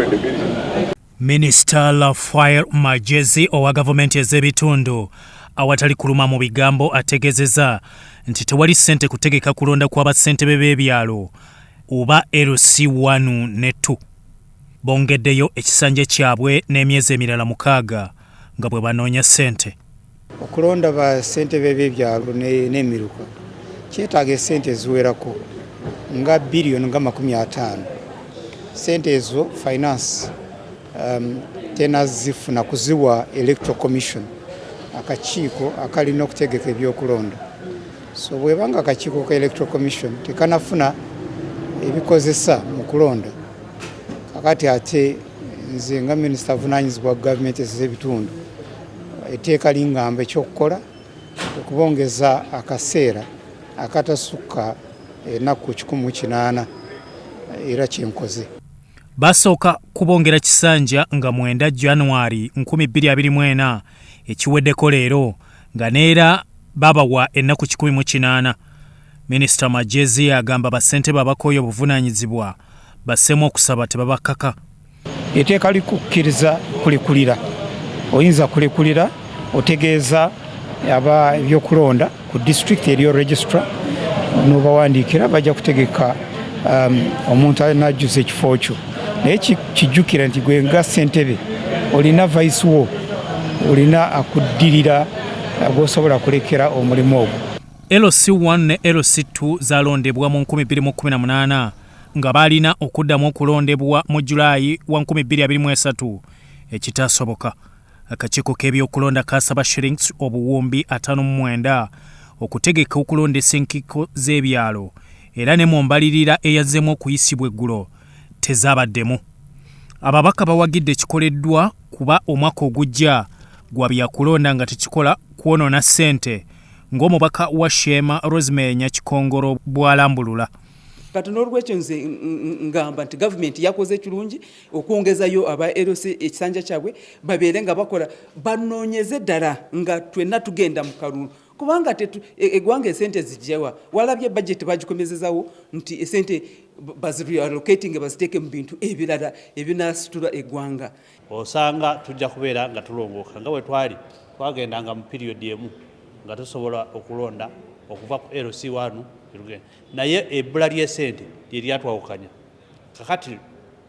200 million. Minister Rafael Magezi owa gavumenti ez'ebitundu awatali kuluma mu bigambo ategezeza nti tewali ssente kutegeka kulonda kw'abassentebe b'ebyalo oba LC1 ne 2. Bongeddeyo ekisanje kyabwe n'emyezi emirala 6 nga bwe banoonya ssente. Okulonda bassentebe b'ebyalo n'emiruka kyetaaga essente eziwerako nga biliyoni nga 50. Ssente ezo finance tena zifuna kuziwa Electoral Commission akakiiko akalina okutegeka ebyokulonda. So bwebanga akakiiko ka Electoral Commission tekanafuna ebikozesa mu kulonda kakati ate nze nga minisita avunaanyizibwa gavumenti ez'ebitundu etteeka lingamba ekyokukola okubongeza akaseera akatasukka ennaku 180 era kyenkoze. Basooka kubongera kisanja nga 9 January 2024 ekiweddeko leero nga neera babawa ennaku 180. Minisita Magezi agamba bassentebe abakooye obuvunaanyizibwa bassemu okusaba tebabakaka. Etteeka likukkiriza kulekulira. Oyinza kulekulira otegeeza aba ebyokulonda ku district eriyo registrar n'obawandiikira bajja kutegeka omuntu anajjuza ekifo kyo. Naye kijjukira nti gwe nga ssentebe olina vice wo, olina akuddirira gw'osobola kulekera omulimu ogwo. LC1 ne LC2 zalondebwa mu 2018 nga balina okuddamu okulondebwa mu Julaayi wa 2023 ekitaasoboka. Akakiiko k'ebyokulonda kasaba shillings obuwumbi 59 okutegeka okulondesa enkiko z'ebyalo era ne mu mbalirira eyazzeemu okuyisibwa eggulo tezabaddemu. Ababaka bawagidde ekikoleddwa kuba omwaka ogujja gwa byakulonda nga tekikola kwonoona ssente ng'omubaka wa Shema Rosemary Nyakikongoro bw'alambulula. Kati n'olwekyo nze ngamba nti gavumenti yakoze ekirungi okwongezayo aba LC ekisanja kyabwe babeere nga bakola banoonyeze ddala nga twenna tugenda mu kalulu kubanga eggwanga esente zijjawa walabye budget bagikomezezawo nti esente bazireallocating baziteeke mu bintu ebirala ebinasitula eggwanga. Osanga tujja kubeera nga tulongooka nga bwe twagendanga mu period emu nga tusobola okulonda okuva ku LC1 naye ebbula ly'essente lye lyatwawukanya. Kakati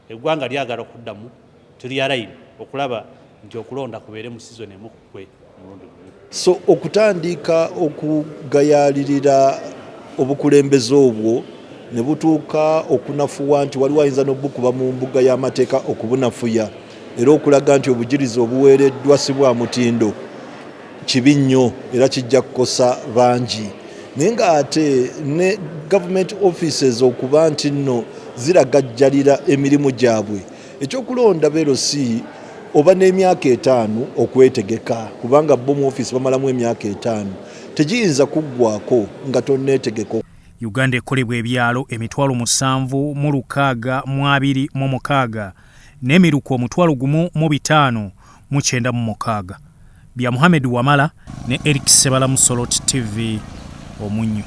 eggwanga lyagala okuddamu tulyalayini okulaba nti okulonda kubeere mu season emu kukwe mulundi gumu. So okutandika okugayalirira obukulembeze obwo ne butuuka okunafuwa nti waliwo ayinza n'obukuba mu mbuga y'amateeka okubunafuya era okulaga nti obujirizi obuweereddwa si bwa mutindo kibi nnyo era kijja kukosa bangi. Naye ng'ate ne government offices okuba nti nno ziragajjalira emirimu gyabwe ekyokulonda LC oba n'emyaka 5 okwetegeka kubanga bo mu office bamalamu emyaka 5 tegiyinza kuggwako nga tonneetegeko. Uganda ekolebwa ebyalo 76,206 n'emiruko 1,596. Bya Muhammad Wamala ne Eric Sebala mu Soroti TV Omunyo.